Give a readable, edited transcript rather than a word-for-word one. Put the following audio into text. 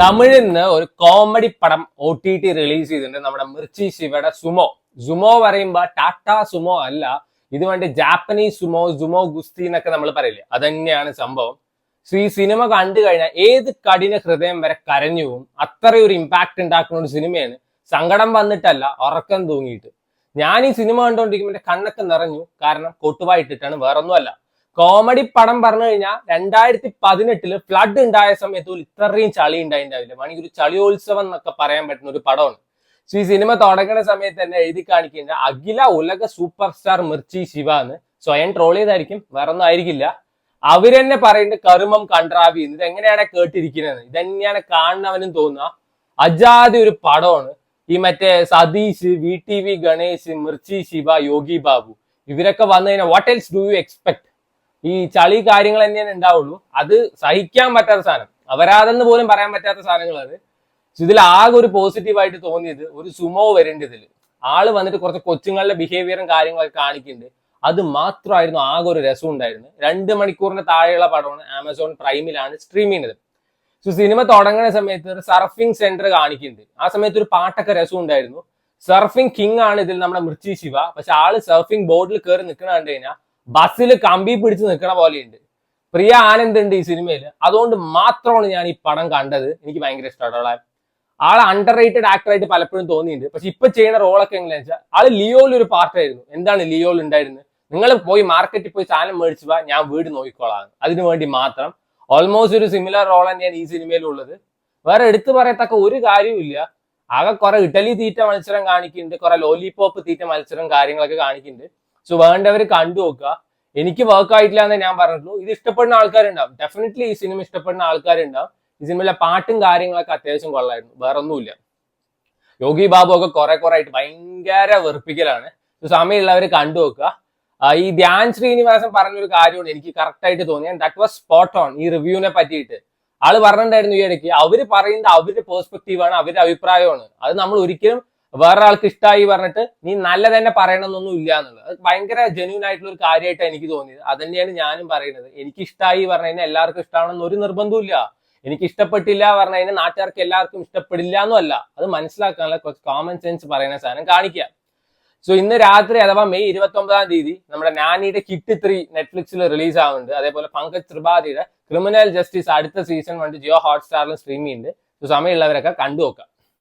തമിഴിൽ നിന്ന് ഒരു കോമഡി പടം OTT റിലീസ് ചെയ്തിട്ടുണ്ട്. നമ്മുടെ മിർച്ചി ശിവയുടെ സുമോ. സുമോ പറയുമ്പോ ടാറ്റ സുമോ അല്ല, ഇത് വേണ്ടി ജാപ്പനീസ് സുമോ, സുമോ ഗുസ്തി എന്നൊക്കെ നമ്മൾ പറയില്ലേ, അതന്നെയാണ് സംഭവം. സോ ഈ സിനിമ കണ്ടു കഴിഞ്ഞാൽ ഏത് കഠിന ഹൃദയം വരെ കരഞ്ഞു പോകും. അത്രയൊരു ഇമ്പാക്ട് ഉണ്ടാക്കുന്ന ഒരു സിനിമയാണ്. സങ്കടം വന്നിട്ടല്ല, ഉറക്കം തൂങ്ങിയിട്ട്. ഞാൻ ഈ സിനിമ കണ്ടുകൊണ്ടിരിക്കുമ്പോൾ എന്റെ കണ്ണൊക്കെ നിറഞ്ഞു. കാരണം കൊട്ടുവായിട്ടിട്ടാണ്, വേറൊന്നുമല്ല. കോമഡി പടം പറഞ്ഞു കഴിഞ്ഞാൽ 2018 ഫ്ലഡ് ഉണ്ടായ സമയത്ത് ഇത്രയും ചളി ഉണ്ടായിണ്ടാവില്ല. വേണമെങ്കിൽ ഒരു ചളിയോത്സവം എന്നൊക്കെ പറയാൻ പറ്റുന്ന ഒരു പടമാണ്. സോ ഈ സിനിമ തുടങ്ങുന്ന സമയത്ത് തന്നെ എഴുതി കാണിക്കുന്ന അഖില ഉലക സൂപ്പർ സ്റ്റാർ മിർച്ചി ശിവ എന്ന് സ്വയം ട്രോൾ ചെയ്തായിരിക്കും, വേറെ ഒന്നും ആയിരിക്കില്ല. അവരെന്നെ പറയുന്നത് കർമ്മം കൺട്രാവി ഇത് എങ്ങനെയാണ് കേട്ടിരിക്കുന്നത്, ഇതന്നെയാണ് കാണുന്നവനും തോന്നുക. അജാതി ഒരു പടമാണ്. ഈ മറ്റേ സതീഷ്, VTV ഗണേഷ്, മിർച്ചി ശിവ, യോഗി ബാബു ഇവരൊക്കെ വന്നു കഴിഞ്ഞാൽ what else do you expect? ഈ ചളി കാര്യങ്ങൾ തന്നെയാണ് ഉണ്ടാവുള്ളൂ. അത് സഹിക്കാൻ പറ്റാത്ത സാധനം, അവരാതെന്ന് പോലും പറയാൻ പറ്റാത്ത സാധനങ്ങളാണ്. ഇതിൽ ആകെ ഒരു പോസിറ്റീവായിട്ട് തോന്നിയത് ഒരു സുമോ വരേണ്ടത്. ഇതിൽ ആള് വന്നിട്ട് കുറച്ച് കൊച്ചുങ്ങളുടെ ബിഹേവിയറും കാര്യങ്ങളൊക്കെ കാണിക്കുന്നുണ്ട്. അത് മാത്രമായിരുന്നു ആകെ ഒരു രസം ഉണ്ടായിരുന്നു. 2 മണിക്കൂറിന് താഴെയുള്ള പടമാണ്. ആമസോൺ പ്രൈമിലാണ് സ്ട്രീം ചെയ്യുന്നത്. സോ സിനിമ തുടങ്ങുന്ന സമയത്ത് ഒരു സർഫിംഗ് സെന്റർ കാണിക്കുന്നുണ്ട്. ആ സമയത്ത് ഒരു പാട്ടൊക്കെ രസം ഉണ്ടായിരുന്നു. സർഫിംഗ് കിങ് ആണ് ഇതിൽ നമ്മുടെ മിർച്ചി ശിവ. പക്ഷെ ആള് സർഫിംഗ് ബോർഡിൽ കയറി നിൽക്കണ കണ്ടു കഴിഞ്ഞാൽ ബസ്സിൽ കമ്പി പിടിച്ച് നിൽക്കണ പോലെയുണ്ട്. പ്രിയ ആനന്ദ് ഉണ്ട് ഈ സിനിമയിൽ. അതുകൊണ്ട് മാത്രമാണ് ഞാൻ ഈ പടം കണ്ടത്. എനിക്ക് ഭയങ്കര ഇഷ്ടമാണ്. ആള് അണ്ടർ റേറ്റഡ് ആക്ടറായിട്ട് പലപ്പോഴും തോന്നിയിട്ടുണ്ട്. പക്ഷെ ഇപ്പൊ ചെയ്യുന്ന റോളൊക്കെ എങ്ങനെയാ വെച്ചാൽ ആള് ലിയോയിൽ ഒരു പാർട്ടായിരുന്നു. എന്താണ് ലിയോയിൽ ഉണ്ടായിരുന്നത്? നിങ്ങൾ പോയി മാർക്കറ്റിൽ പോയി സാധനം മേടിച്ചു പോവാ, ഞാൻ വീട് നോക്കിക്കോളാം. അതിനു വേണ്ടി മാത്രം ഓൾമോസ്റ്റ് ഒരു സിമിലർ റോൾ തന്നെയാണ് ഈ സിനിമയിലുള്ളത്. വേറെ എടുത്തു പറയത്തക്ക ഒരു കാര്യവും ഇല്ല. ആകെ കുറെ ഇഡലി തീറ്റ മത്സരം കാണിക്കുന്നുണ്ട്, കുറെ ലോലിപോപ്പ് തീറ്റ മത്സരം കാര്യങ്ങളൊക്കെ കാണിക്കുന്നുണ്ട്. സോ വേണ്ടവർ കണ്ടു നോക്കുക. എനിക്ക് വർക്ക് ആയിട്ടില്ല എന്നേ ഞാൻ പറഞ്ഞിട്ടുള്ളൂ. ഇത് ഇഷ്ടപ്പെടുന്ന ആൾക്കാരുണ്ടാവും, ഡെഫിനറ്റ്ലി ഈ സിനിമ ഇഷ്ടപ്പെടുന്ന ആൾക്കാരുണ്ടാവും. ഈ സിനിമയിലെ പാട്ടും കാര്യങ്ങളൊക്കെ അത്യാവശ്യം കൊള്ളായിരുന്നു, വേറെ ഒന്നുമില്ല. യോഗി ബാബു ഒക്കെ കുറെ ആയിട്ട് ഭയങ്കര വെറുപ്പിക്കലാണ്. സമയമുള്ളവർ കണ്ടു നോക്കുക. ഈ ധ്യാൻ ശ്രീനിവാസൻ പറഞ്ഞൊരു കാര്യമാണ് എനിക്ക് കറക്റ്റ് ആയിട്ട് തോന്നിയത്. That was spot on. ഈ റിവ്യൂവിനെ പറ്റിയിട്ട് ആള് പറഞ്ഞിട്ടുണ്ടായിരുന്നു ഈ ഇടയ്ക്ക്, അവര് പറയുന്നത് അവരുടെ പെർസ്പെക്റ്റീവാണ്, അവരുടെ അഭിപ്രായമാണ്. അത് നമ്മൾ ഒരിക്കലും വേറെ ആൾക്ക് ഇഷ്ടമായി പറഞ്ഞിട്ട് നീ നല്ല തന്നെ പറയണമെന്നൊന്നും ഇല്ല എന്നുള്ളത്. അത് ഭയങ്കര ജെന്യൂൻ ആയിട്ടുള്ള ഒരു കാര്യമായിട്ടാണ് എനിക്ക് തോന്നിയത്. അത് തന്നെയാണ് ഞാനും പറയുന്നത്. എനിക്ക് ഇഷ്ടമായി പറഞ്ഞു കഴിഞ്ഞാൽ എല്ലാവർക്കും ഇഷ്ടമാണെന്ന് ഒരു നിർബന്ധവും ഇല്ല. എനിക്ക് ഇഷ്ടപ്പെട്ടില്ല പറഞ്ഞു കഴിഞ്ഞാൽ നാട്ടുകാർക്ക് എല്ലാവർക്കും ഇഷ്ടപ്പെടില്ല എന്നും അല്ല. അത് മനസ്സിലാക്കാനുള്ള കുറച്ച് കോമൺ സെൻസ് പറയുന്ന സാധനം കാണിക്കുക. സോ ഇന്ന് രാത്രി അഥവാ മെയ് 29 നമ്മുടെ നാനിയുടെ കിറ്റ് 3 നെറ്റ്ഫ്ലിക്സിൽ റിലീസ് ആവുന്നുണ്ട്. അതേപോലെ പങ്കജ് ത്രിപാഠിയുടെ ക്രിമിനൽ ജസ്റ്റിസ് അടുത്ത സീസൺ വേണ്ടി ജിയോ ഹോട്ട്സ്റ്റാറിൽ സ്ട്രീം ചെയ്യുന്നുണ്ട്. സോ സമയമുള്ളവരൊക്കെ കണ്ടു നോക്കാം.